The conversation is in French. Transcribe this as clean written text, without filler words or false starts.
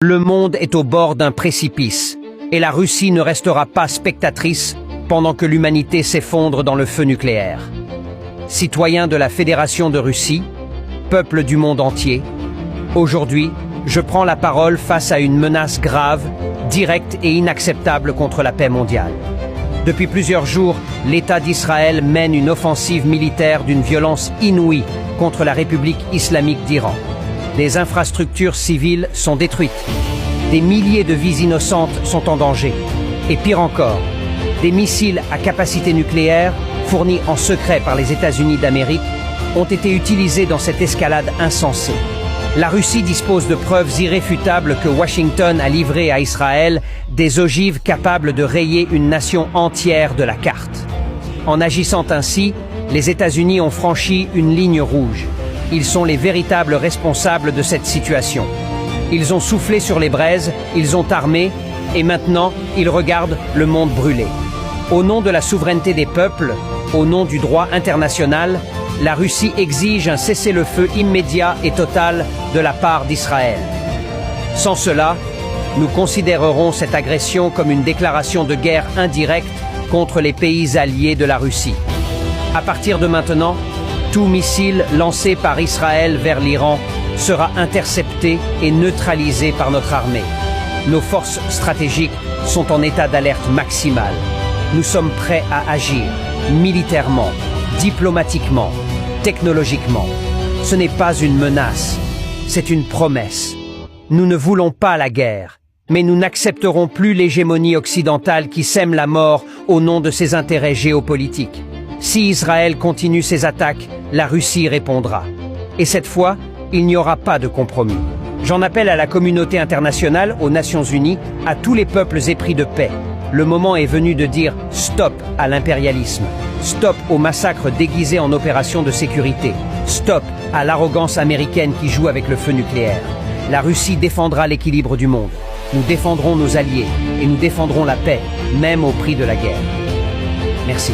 Le monde est au bord d'un précipice, et la Russie ne restera pas spectatrice pendant que l'humanité s'effondre dans le feu nucléaire. Citoyens de la Fédération de Russie, peuple du monde entier, aujourd'hui, je prends la parole face à une menace grave, directe et inacceptable contre la paix mondiale. Depuis plusieurs jours, l'État d'Israël mène une offensive militaire d'une violence inouïe contre la République islamique d'Iran. Des infrastructures civiles sont détruites. Des milliers de vies innocentes sont en danger. Et pire encore, des missiles à capacité nucléaire, fournis en secret par les États-Unis d'Amérique, ont été utilisés dans cette escalade insensée. La Russie dispose de preuves irréfutables que Washington a livrées à Israël des ogives capables de rayer une nation entière de la carte. En agissant ainsi, les États-Unis ont franchi une ligne rouge. Ils sont les véritables responsables de cette situation. Ils ont soufflé sur les braises, ils ont armé, et maintenant, ils regardent le monde brûler. Au nom de la souveraineté des peuples, au nom du droit international, la Russie exige un cessez-le-feu immédiat et total de la part d'Israël. Sans cela, nous considérerons cette agression comme une déclaration de guerre indirecte contre les pays alliés de la Russie. À partir de maintenant, tout missile lancé par Israël vers l'Iran sera intercepté et neutralisé par notre armée. Nos forces stratégiques sont en état d'alerte maximale. Nous sommes prêts à agir, militairement, diplomatiquement, technologiquement. Ce n'est pas une menace, c'est une promesse. Nous ne voulons pas la guerre, mais nous n'accepterons plus l'hégémonie occidentale qui sème la mort au nom de ses intérêts géopolitiques. Si Israël continue ses attaques, la Russie répondra. Et cette fois, il n'y aura pas de compromis. J'en appelle à la communauté internationale, aux Nations Unies, à tous les peuples épris de paix. Le moment est venu de dire stop à l'impérialisme, stop aux massacres déguisés en opérations de sécurité, stop à l'arrogance américaine qui joue avec le feu nucléaire. La Russie défendra l'équilibre du monde. Nous défendrons nos alliés et nous défendrons la paix, même au prix de la guerre. Merci.